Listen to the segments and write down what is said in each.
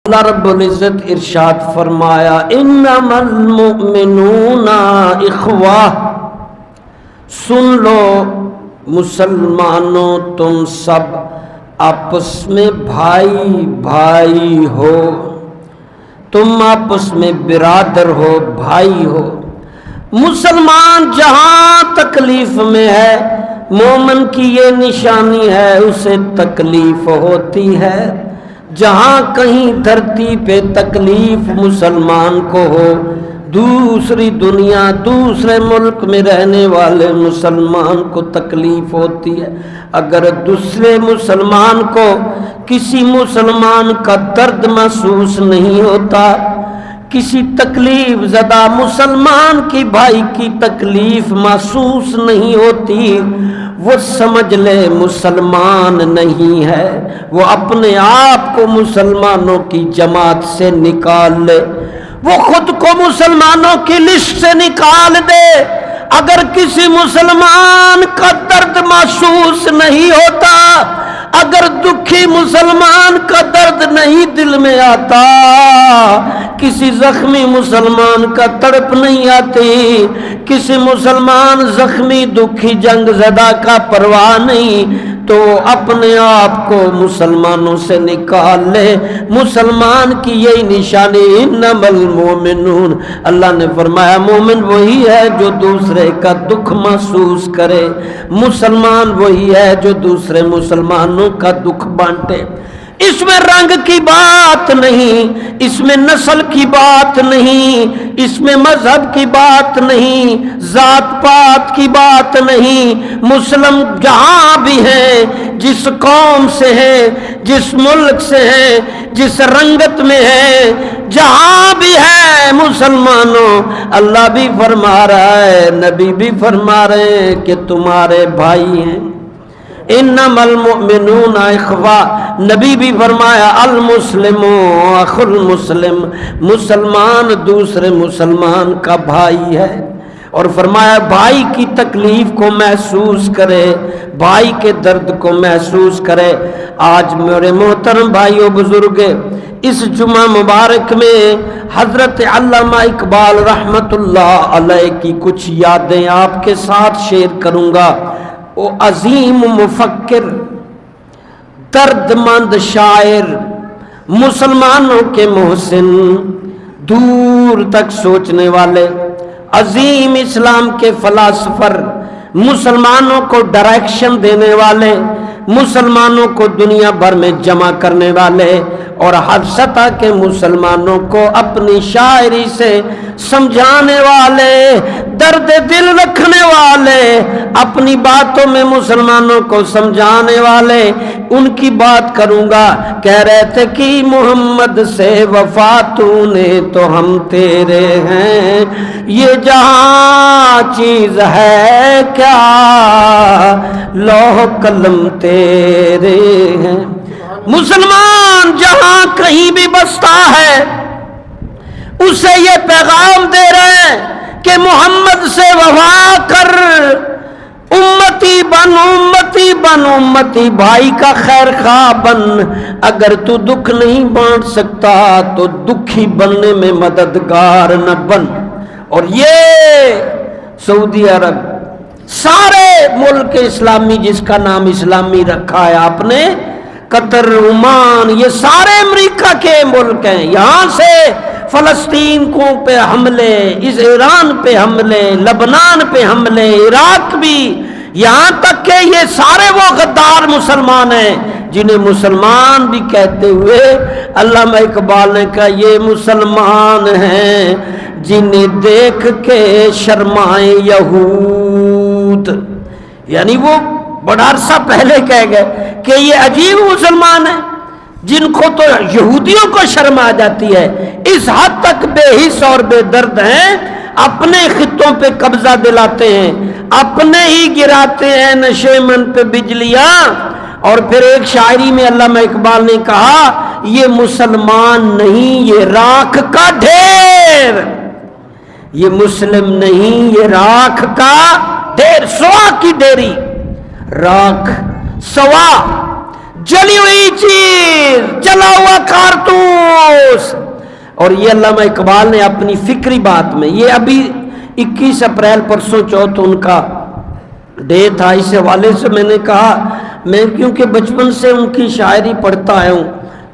اللہ رب العزت ارشاد فرمایا انما المؤمنون اخوہ، سن لو مسلمانوں تم سب آپس میں بھائی بھائی ہو، تم آپس میں برادر ہو، بھائی ہو۔ مسلمان جہاں تکلیف میں ہے، مومن کی یہ نشانی ہے، اسے تکلیف ہوتی ہے۔ جہاں کہیں دھرتی پہ تکلیف مسلمان کو ہو، دوسری دنیا دوسرے ملک میں رہنے والے مسلمان کو تکلیف ہوتی ہے۔ اگر دوسرے مسلمان کو کسی مسلمان کا درد محسوس نہیں ہوتا، کسی تکلیف زدہ مسلمان کی بھائی کی تکلیف محسوس نہیں ہوتی، وہ سمجھ لے مسلمان نہیں ہے، وہ اپنے آپ کو مسلمانوں کی جماعت سے نکال لے، وہ خود کو مسلمانوں کی لسٹ سے نکال دے۔ اگر کسی مسلمان کا درد محسوس نہیں ہوتا، اگر دکھی مسلمان کا درد نہیں دل میں آتا، کسی زخمی مسلمان کا تڑپ نہیں آتی، کسی مسلمان زخمی دکھی جنگ زدہ کا پرواہ نہیں، تو اپنے آپ کو مسلمانوں سے نکال لے۔ مسلمان کی یہی نشانی انما المؤمنون، اللہ نے فرمایا مومن وہی ہے جو دوسرے کا دکھ محسوس کرے، مسلمان وہی ہے جو دوسرے مسلمانوں کا دکھ بانٹے۔ اس میں رنگ کی بات نہیں، اس میں نسل کی بات نہیں، اس میں مذہب کی بات نہیں، ذات پات کی بات نہیں۔ مسلم جہاں بھی ہیں، جس قوم سے ہیں، جس ملک سے ہیں، جس رنگت میں ہیں، جہاں بھی ہے مسلمانوں، اللہ بھی فرما رہا ہے، نبی بھی فرما رہے ہیں کہ تمہارے بھائی ہیں۔ انما المؤمنون اخوہ، نبی بھی فرمایا المسلم اخو المسلم، مسلمان دوسرے مسلمان کا بھائی ہے۔ اور فرمایا بھائی کی تکلیف کو محسوس کرے، بھائی کے درد کو محسوس کرے۔ آج میرے محترم بھائیوں بزرگ، اس جمعہ مبارک میں حضرت علامہ اقبال رحمت اللہ علیہ کی کچھ یادیں آپ کے ساتھ شیئر کروں گا۔ وہ عظیم مفکر، درد مند شاعر، مسلمانوں کے محسن، دور تک سوچنے والے، عظیم اسلام کے فلاسفر، مسلمانوں کو ڈائریکشن دینے والے، مسلمانوں کو دنیا بھر میں جمع کرنے والے، اور ہر سطح کے مسلمانوں کو اپنی شاعری سے سمجھانے والے، درد دل رکھنے والے، اپنی باتوں میں مسلمانوں کو سمجھانے والے، ان کی بات کروں گا۔ کہہ رہے تھے کہ محمد سے وفا تو نے تو ہم تیرے ہیں، یہ جہاں چیز ہے کیا لوح قلم تیرے ہیں۔ مسلمان جہاں کہیں بھی بستا ہے، اسے یہ پیغام دے رہے ہیں کہ محمد سے وفا کر، امتی بن امتی بن امتی، بھائی کا خیر خواہ بن۔ اگر تو دکھ نہیں بانٹ سکتا تو دکھی بننے میں مددگار نہ بن۔ اور یہ سعودی عرب، سارے ملک اسلامی جس کا نام اسلامی رکھا ہے آپ نے، قطر، عمان، یہ سارے امریکہ کے ملک ہیں۔ یہاں سے فلسطین کو پہ حملے، اس ایران پہ حملے، لبنان پہ حملے، عراق بھی، یہاں تک کہ یہ سارے وہ غدار مسلمان ہیں جنہیں مسلمان بھی کہتے ہوئے علامہ اقبال نے کہا یہ مسلمان ہیں جنہیں دیکھ کے شرمائے یہود۔ یعنی وہ بڑا عرصہ پہلے کہہ گئے کہ یہ عجیب مسلمان ہیں جن کو تو یہودیوں کو شرم آ جاتی ہے، اس حد تک بے حس اور بے درد ہیں، اپنے خطوں پہ قبضہ دلاتے ہیں، اپنے ہی گراتے ہیں نشے من پہ بجلیاں۔ اور پھر ایک شاعری میں علامہ اقبال نے کہا یہ مسلمان نہیں یہ راکھ کا ڈھیر، یہ مسلم نہیں یہ راکھ کا ڈھیر، سوا کی ڈیری، راکھ سوا، جلی ہوئی چیز، جلا ہوا کارتون، اور یہ علامہ اقبال نے اپنی فکری بات میں، یہ ابھی 21 اپریل پرسوں چوتھ ان کا ڈے تھا، اس حوالے سے میں نے کہا، میں کیونکہ بچپن سے ان کی شاعری پڑھتا آیا ہوں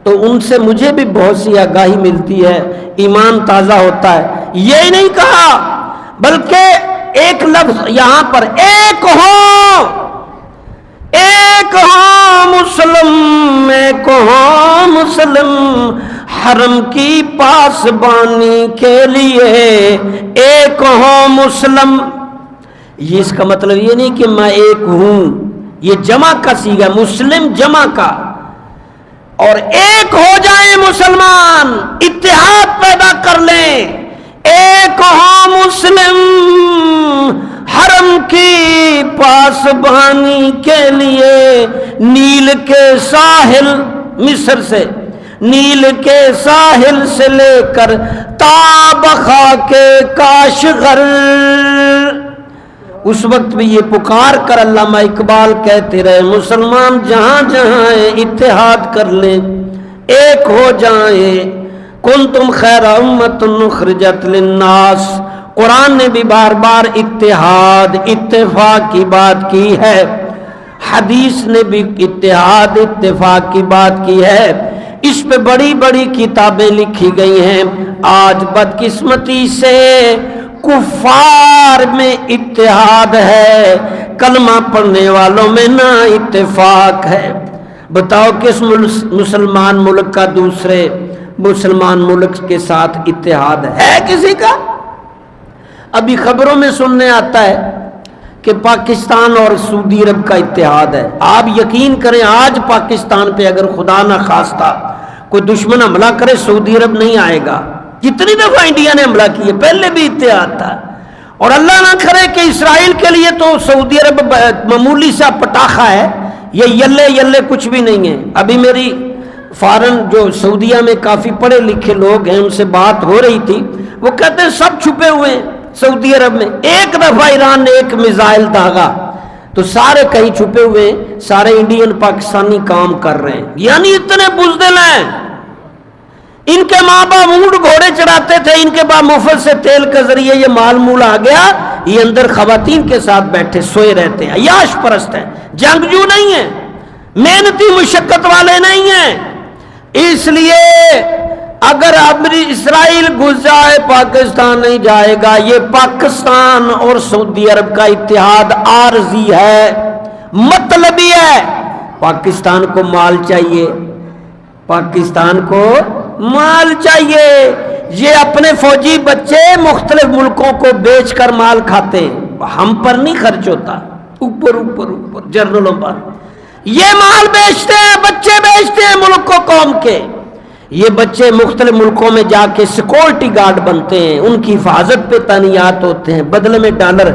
تو ان سے مجھے بھی بہت سی آگاہی ملتی ہے، ایمان تازہ ہوتا ہے. یہ نہیں کہا بلکہ ایک لفظ یہاں پر ایک ہو مسلم، ایک ہو مسلم حرم کی پاسبانی کے لیے، ایک ہو مسلم. یہ اس کا مطلب یہ نہیں کہ میں ایک ہوں، یہ جمع کا صیغہ، مسلم جمع کا، اور ایک ہو جائیں مسلمان، اتحاد پیدا کر لیں. ایک ہو مسلم حرم کی پاسبانی کے لیے، نیل کے ساحل، مصر سے نیل کے ساحل سے لے کر تا بخا کے کاشغر. اس وقت بھی یہ پکار کر علامہ اقبال کہتے رہے مسلمان جہاں جہاں ہیں اتحاد کر لیں، ایک ہو جائیں. کنتم خیر امت اخرجت للناس. قرآن نے بھی بار بار اتحاد اتفاق کی بات کی ہے، حدیث نے بھی اتحاد اتفاق کی بات کی ہے، اس پہ بڑی بڑی کتابیں لکھی گئی ہیں. آج بدقسمتی سے کفار میں اتحاد ہے، کلمہ پڑھنے والوں میں نا اتفاق ہے. بتاؤ کس مسلمان ملک کا دوسرے مسلمان ملک کے ساتھ اتحاد ہے کسی کا؟ ابھی خبروں میں سننے آتا ہے کہ پاکستان اور سعودی عرب کا اتحاد ہے. آپ یقین کریں آج پاکستان پہ اگر خدا نہ خواستہ کوئی دشمن حملہ کرے سعودی عرب نہیں آئے گا. جتنی دفعہ انڈیا نے حملہ کیے پہلے بھی اتحاد تھا. اور اللہ نہ کرے کہ اسرائیل کے لیے تو سعودی عرب معمولی سا پٹاخہ ہے، یہ یلے کچھ بھی نہیں ہے. ابھی میری فارن جو سعودیہ میں کافی پڑھے لکھے لوگ ہیں ان سے بات ہو رہی تھی، وہ کہتے ہیں سب چھپے ہوئے ہیں سعودی عرب میں. ایک دفعہ ایران نے ایک میزائل داغا تو سارے کہیں چھپے ہوئے ہیں، سارے انڈین پاکستانی کام کر رہے ہیں. یعنی اتنے بزدل ہیں. ان کے ماں باپ اونٹ گھوڑے چڑھاتے تھے، ان کے باپ مفت سے تیل کے ذریعے یہ مال مول آ گیا، یہ اندر خواتین کے ساتھ بیٹھے سوئے رہتے ہیں، عیاش پرست ہیں، جنگجو نہیں ہیں، محنتی مشقت والے نہیں ہیں. اس لیے اگر اسرائیل گھس جائے پاکستان نہیں جائے گا. یہ پاکستان اور سعودی عرب کا اتحاد عارضی ہے، مطلبی ہے. پاکستان کو مال چاہیے، پاکستان کو مال چاہیے. یہ اپنے فوجی بچے مختلف ملکوں کو بیچ کر مال کھاتے ہیں، ہم پر نہیں خرچ ہوتا، اوپر جنرلوں پر. یہ مال بیچتے ہیں، بچے بیچتے ہیں ملک کو قوم کے. یہ بچے مختلف ملکوں میں جا کے سیکورٹی گارڈ بنتے ہیں، ان کی حفاظت پہ تعینات ہوتے ہیں بدلے میں ڈالر.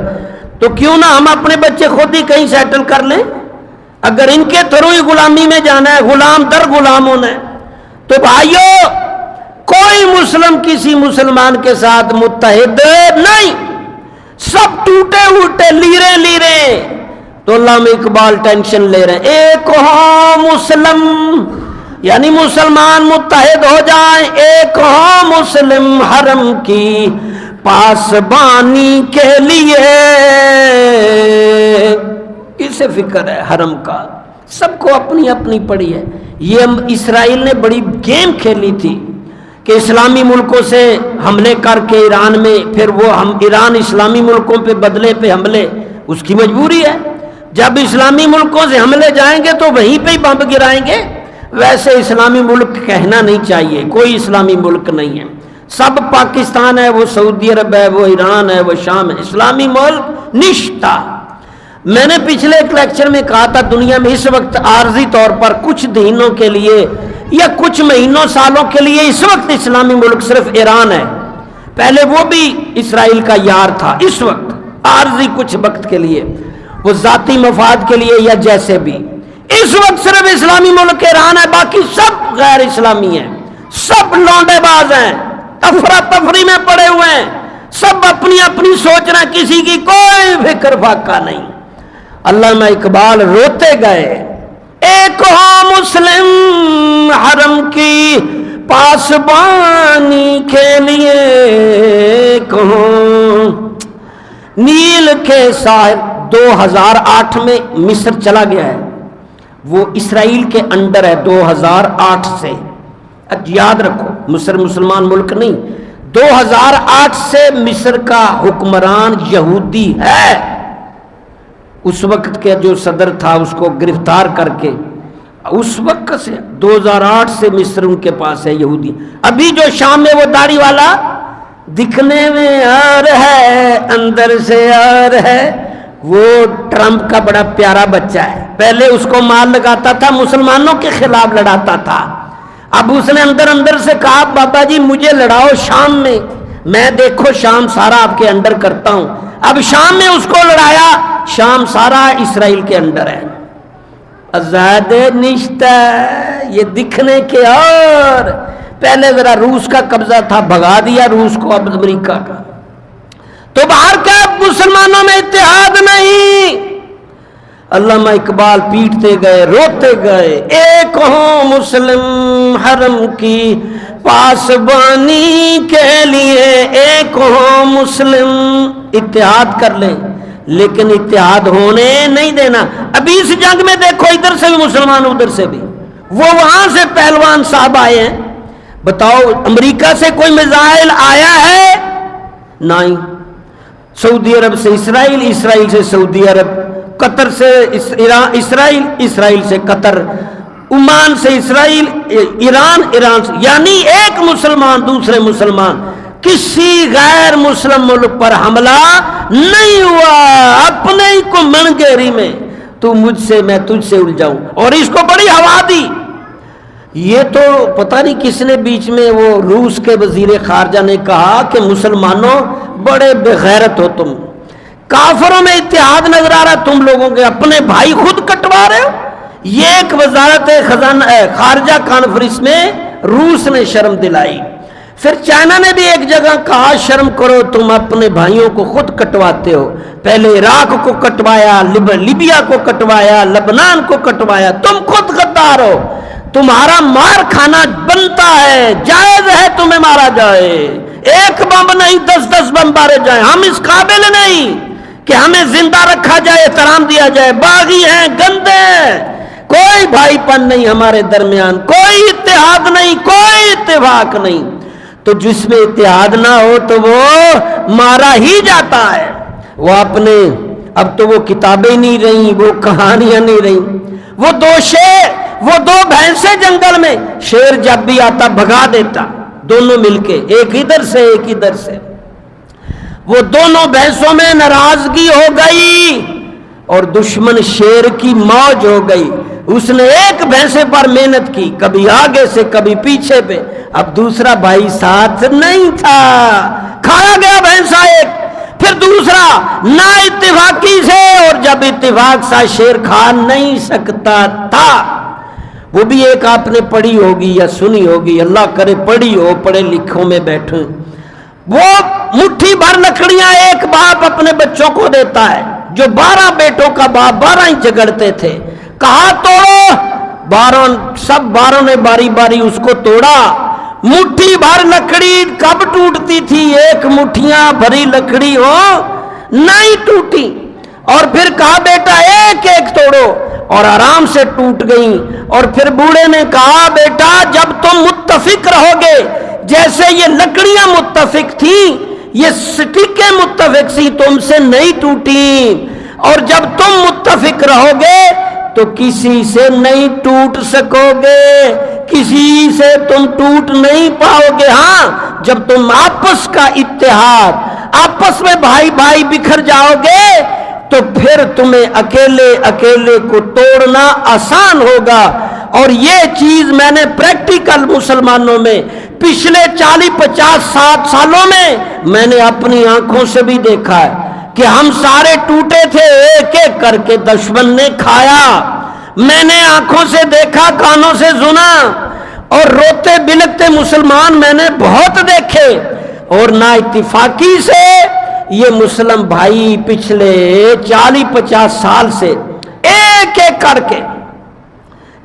تو کیوں نہ ہم اپنے بچے خود ہی کہیں سیٹل کر لیں؟ اگر ان کے تھرو ہی غلامی میں جانا ہے، غلام در غلام ہونا ہے، تو بھائیو کوئی مسلم کسی مسلمان کے ساتھ متحد نہیں، سب ٹوٹے ہوٹے لیرے. تو علامہ اقبال ٹینشن لے رہے ہیں ایک ہو مسلم، یعنی مسلمان متحد ہو جائیں. ایک ہو مسلم حرم کی پاسبانی کے لیے. کسے فکر ہے حرم کا؟ سب کو اپنی اپنی پڑی ہے. یہ اسرائیل نے بڑی گیم کھیلی تھی کہ اسلامی ملکوں سے حملے کر کے ایران میں، پھر وہ ایران اسلامی ملکوں پہ بدلے پہ حملے، اس کی مجبوری ہے. جب اسلامی ملکوں سے حملے جائیں گے تو وہیں پہ ہی بم گرائیں گے. ویسے اسلامی ملک کہنا نہیں چاہیے، کوئی اسلامی ملک نہیں ہے، سب پاکستان ہے، وہ سعودی عرب ہے، وہ ایران ہے، وہ شام ہے، اسلامی ملک نشتا. میں نے پچھلے ایک لیکچر میں کہا تھا دنیا میں اس وقت عارضی طور پر کچھ دنوں کے لیے یا کچھ مہینوں سالوں کے لیے اس وقت اسلامی ملک صرف ایران ہے. پہلے وہ بھی اسرائیل کا یار تھا. اس وقت عارضی کچھ وقت کے لیے، وہ ذاتی مفاد کے لیے یا جیسے بھی، اس وقت صرف اسلامی ملک ایران ہے، باقی سب غیر اسلامی ہیں، سب لونڈے باز ہیں، افراتفری میں پڑے ہوئے ہیں، سب اپنی اپنی سوچ رہے ہیں، کسی کی کوئی فکر فاقہ نہیں. علامہ اقبال روتے گئے ایک ہو مسلم حرم کی پاسبانی کے لیے کہوں نیل کے ساحل 2008 میں مصر چلا گیا ہے، وہ اسرائیل کے انڈر ہے 2008 سے، یاد رکھو مصر مسلمان ملک نہیں، 2008 سے مصر کا حکمران یہودی ہے، اس وقت کے جو صدر تھا اس کو گرفتار کر کے اس وقت سے 2008 سے مصر ان کے پاس ہے یہودی۔ ابھی جو شام میں وہ داڑھی والا دکھنے میں اور ہے اندر سے اور ہے، وہ ٹرمپ کا بڑا پیارا بچہ ہے، پہلے اس کو مار لگاتا تھا، مسلمانوں کے خلاف لڑاتا تھا، اب اس نے اندر اندر سے کہا بابا جی مجھے لڑاؤ شام میں، میں دیکھو شام سارا آپ کے انڈر کرتا ہوں، اب شام میں اس کو لڑایا، شام سارا اسرائیل کے انڈر ہے، آزاد نشتہ یہ دکھنے کے، اور پہلے ذرا روس کا قبضہ تھا بھگا دیا روس کو، اب امریکہ کا، تو باہر کا مسلمانوں میں اتحاد نہیں۔ علامہ اقبال پیٹتے گئے روتے گئے، ایک ہوں مسلم حرم کی پاسبانی کے لیے، ایک ہوں مسلم، اتحاد کر لیں لیکن اتحاد ہونے نہیں دینا۔ ابھی اس جنگ میں دیکھو ادھر سے بھی مسلمان ادھر سے بھی، وہ وہاں سے پہلوان صاحب آئے ہیں، بتاؤ امریکہ سے کوئی میزائل آیا ہے؟ نہیں، سعودی عرب سے اسرائیل، اسرائیل سے سعودی عرب، قطر سے اسرائیل، اسرائیل سے قطر، عمان سے اسرائیل، ایران، ایران سے، یعنی ایک مسلمان دوسرے مسلمان، کسی غیر مسلم ملک پر حملہ نہیں ہوا، اپنے ہی کو منگیری میں تو مجھ سے میں تجھ سے الجھاؤں، اور اس کو بڑی ہوا دی۔ یہ تو پتہ نہیں کس نے بیچ میں، وہ روس کے وزیر خارجہ نے کہا کہ مسلمانوں بڑے بغیرت ہو تم، کافروں میں اتحاد نظر آ رہا، تم لوگوں کے اپنے بھائی خود کٹوا رہے ہو۔ یہ ایک وزارت خارجہ کانفرنس میں روس نے شرم دلائی، پھر چائنا نے بھی ایک جگہ کہا شرم کرو تم اپنے بھائیوں کو خود کٹواتے ہو، پہلے عراق کو کٹوایا، لیبیا کو کٹوایا، لبنان کو کٹوایا، تم خود غدار ہو، تمہارا مار کھانا بنتا ہے، جائز ہے تمہیں مارا جائے، ایک بم نہیں 10 بم مارے جائیں، ہم اس قابل نہیں کہ ہمیں زندہ رکھا جائے، احترام دیا جائے، باغی ہیں، گندے ہیں، کوئی بھائی پن نہیں ہمارے درمیان، کوئی اتحاد نہیں، کوئی اتفاق نہیں، تو جس میں اتحاد نہ ہو تو وہ مارا ہی جاتا ہے۔ وہ اپنے اب تو وہ کتابیں نہیں رہیں، وہ کہانیاں نہیں رہیں، وہ دو بھینسیں جنگل میں، شیر جب بھی آتا بھگا دیتا، دونوں مل کے، ایک ادھر سے ایک ادھر سے، وہ دونوں بھینسوں میں ناراضگی ہو گئی اور دشمن شیر کی موج ہو گئی، اس نے ایک بھینسے پر محنت کی، کبھی آگے سے کبھی پیچھے پہ، اب دوسرا بھائی ساتھ نہیں تھا، کھایا گیا بھینسا ایک، پھر دوسرا نا اتفاقی سے، اور جب اتفاق سا شیر کھا نہیں سکتا تھا، وہ بھی ایک آپ نے پڑھی ہوگی یا سنی ہوگی، اللہ کرے پڑھی ہو، پڑھے لکھوں میں بیٹھیں، وہ مٹھی بھر لکڑیاں ایک باپ اپنے بچوں کو دیتا ہے، جو 12 بیٹوں کا باپ، 12 ہی جھگڑتے تھے، کہا توڑو، سب 12 نے باری باری اس کو توڑا، مٹھی بھر لکڑی کب ٹوٹتی تھی؟ ایک مٹھیاں بھری لکڑی ہو نہیں ٹوٹی، اور پھر کہا بیٹا ایک ایک توڑو، اور آرام سے ٹوٹ گئی، اور پھر بوڑھے نے کہا بیٹا جب تم متفق رہو گے، جیسے یہ لکڑیاں متفق تھیں، یہ سٹیکیں متفق سی، تم سے نہیں ٹوٹی، اور جب تم متفق رہو گے تو کسی سے نہیں ٹوٹ سکو گے، کسی سے تم ٹوٹ نہیں پاؤ گے۔ ہاں جب تم آپس کا اتحاد، آپس میں بھائی بھائی بکھر جاؤ گے تو پھر تمہیں اکیلے کو توڑنا آسان ہوگا، اور یہ چیز میں نے پریکٹیکل مسلمانوں میں پچھلے 40-50 سالوں میں نے اپنی آنکھوں سے بھی دیکھا ہے کہ ہم سارے ٹوٹے تھے، ایک ایک کر کے دشمن نے کھایا، میں نے آنکھوں سے دیکھا، کانوں سے سنا، اور روتے بلکتے مسلمان میں نے بہت دیکھے، اور نا اتفاقی سے یہ مسلم بھائی پچھلے 40-50 سال سے ایک ایک کر کے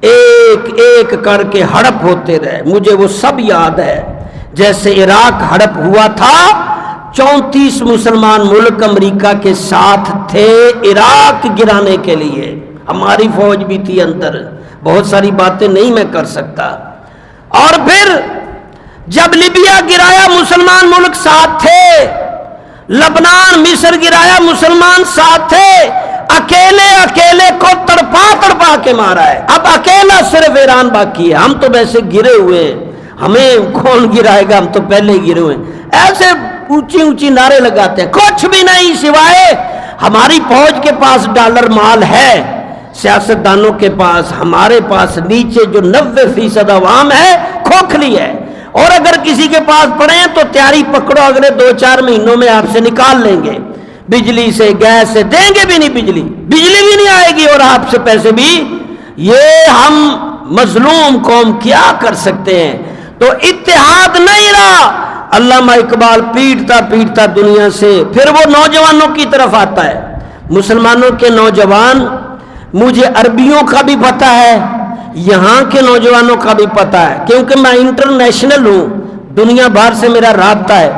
ایک ایک کر کے ہڑپ ہوتے رہے. مجھے وہ سب یاد ہے جیسے عراق ہڑپ ہوا تھا. 34 مسلمان ملک امریکہ کے ساتھ تھے عراق گرانے کے لیے. ہماری فوج بھی تھی اندر. بہت ساری باتیں نہیں میں کر سکتا. اور پھر جب لیبیا گرایا مسلمان ملک ساتھ تھے. لبنان مصر گرایا مسلمان ساتھ تھے. اکیلے کو تڑپا کے مارا ہے. اب اکیلا صرف ایران باقی ہے. ہم تو ویسے گرے ہوئے ہیں. ہمیں کون گرائے گا؟ ہم تو پہلے ہی گرے ہوئے ہیں. ایسے اونچی نعرے لگاتے ہیں. کچھ بھی نہیں سوائے ہماری فوج کے پاس ڈالر مال ہے, سیاستدانوں کے پاس. ہمارے پاس نیچے جو 90% عوام ہے کھوکھلی ہے. اور اگر کسی کے پاس پڑے ہیں تو تیاری پکڑو, اگلے 2-4 مہینوں میں آپ سے نکال لیں گے. بجلی سے گیس سے دیں گے بھی نہیں, بجلی بھی نہیں آئے گی, اور آپ سے پیسے بھی. یہ ہم مظلوم قوم کیا کر سکتے ہیں؟ تو اتحاد نہیں رہا. علامہ اقبال پیٹتا دنیا سے پھر وہ نوجوانوں کی طرف آتا ہے. مسلمانوں کے نوجوان, مجھے عربیوں کا بھی پتہ ہے, یہاں کے نوجوانوں کا بھی پتہ ہے, کیونکہ میں انٹرنیشنل ہوں, دنیا بھر سے میرا رابطہ ہے.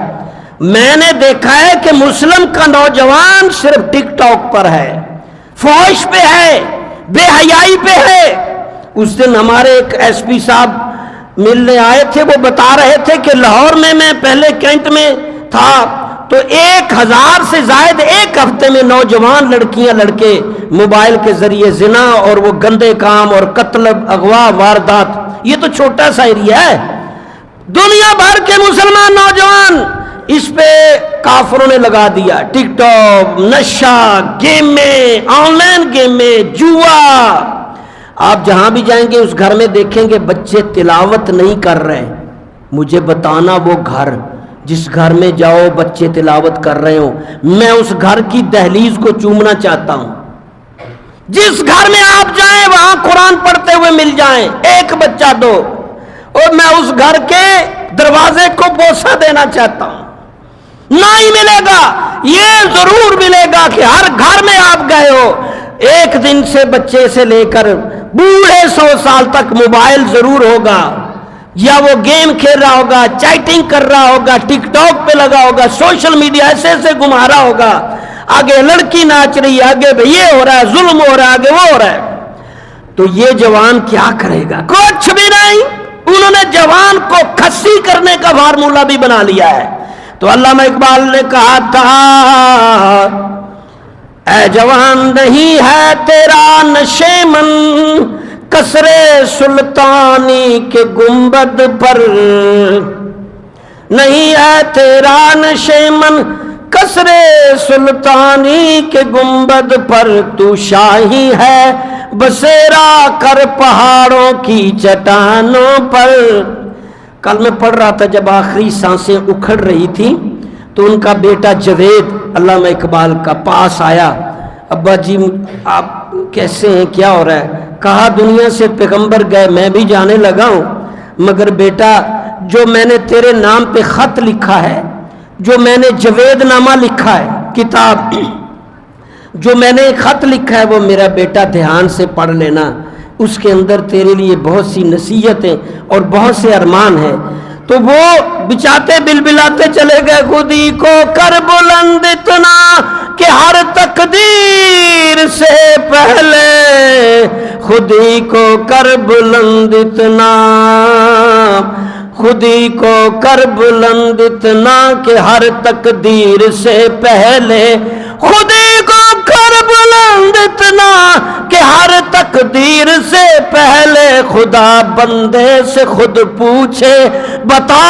میں نے دیکھا ہے کہ مسلم کا نوجوان صرف ٹک ٹاک پر ہے, فحش پہ ہے, بے حیائی پہ ہے. اس دن ہمارے ایک ایس پی صاحب ملنے آئے تھے, وہ بتا رہے تھے کہ لاہور میں پہلے کینٹ میں تھا تو 1000 سے زائد ایک ہفتے میں نوجوان لڑکیاں لڑکے موبائل کے ذریعے زنا اور وہ گندے کام اور قتل اغوا واردات. یہ تو چھوٹا سا ایریا ہے. دنیا بھر کے مسلمان نوجوان اس پہ کافروں نے لگا دیا. ٹک ٹاک, نشہ, گیمیں, آن لائن گیمیں, جوا. آپ جہاں بھی جائیں گے اس گھر میں دیکھیں گے بچے تلاوت نہیں کر رہے. مجھے بتانا وہ گھر, جس گھر میں جاؤ بچے تلاوت کر رہے ہوں, میں اس گھر کی دہلیز کو چومنا چاہتا ہوں. جس گھر میں آپ جائیں وہاں قرآن پڑھتے ہوئے مل جائیں, ایک بچہ دو, اور میں اس گھر کے دروازے کو بوسہ دینا چاہتا ہوں. نہیں ملے گا. یہ ضرور ملے گا کہ ہر گھر میں آپ گئے ہو, ایک دن سے بچے سے لے کر بوڑھے 100 سال تک موبائل ضرور ہوگا, یا وہ گیم کھیل رہا ہوگا, چیٹنگ کر رہا ہوگا, ٹک ٹاک پہ لگا ہوگا, سوشل میڈیا ایسے گھما رہا ہوگا. آگے لڑکی ناچ رہی ہے, آگے یہ ہو رہا ہے, ظلم ہو رہا ہے, آگے وہ ہو رہا ہے. تو یہ جوان کیا کرے گا؟ کچھ بھی نہیں. انہوں نے جوان کو کھسی کرنے کا فارمولہ بھی بنا لیا ہے. تو علامہ اقبال نے کہا تھا, اے جوان نہیں ہے تیرا نشیمن قصر سلطانی کے گنبد پر, نہیں ہے تیرا نشیمن قصر سلطانی کے گنبد پر, تو شاہی ہے بسیرا کر پہاڑوں کی چٹانوں پر. کل میں پڑھ رہا تھا جب آخری سانسیں اکھڑ رہی تھی تو ان کا بیٹا جوید علامہ اقبال کا پاس آیا. ابا جی آپ کیسے ہیں, کیا ہو رہا ہے؟ کہا دنیا سے پیغمبر گئے, میں بھی جانے لگا ہوں, مگر بیٹا جو میں نے تیرے نام پہ خط لکھا ہے, جو میں نے جوید نامہ لکھا ہے کتاب, جو میں نے خط لکھا ہے وہ میرا بیٹا دھیان سے پڑھ لینا. اس کے اندر تیرے لیے بہت سی نصیحتیں اور بہت سے ارمان ہیں. تو وہ بچاتے بلبلاتے چلے گئے, خود ہی کو کر بلند اتنا کہ ہر تقدیر سے پہلے, خود ہی کو کر بلند اتنا, خود ہی کو کر بلند اتنا کہ ہر تقدیر سے پہلے, خود ہی کو کر بلند اتنا کہ ہر تقدیر سے پہلے, خدا بندے سے خود پوچھے بتا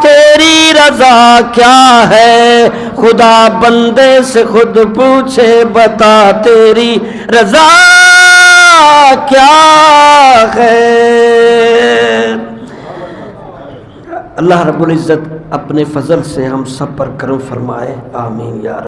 تیری رضا کیا ہے, خدا بندے سے خود پوچھے بتا تیری رضا کیا ہے. اللہ رب العزت اپنے فضل سے ہم سب پر کرم فرمائے, آمین یا رب.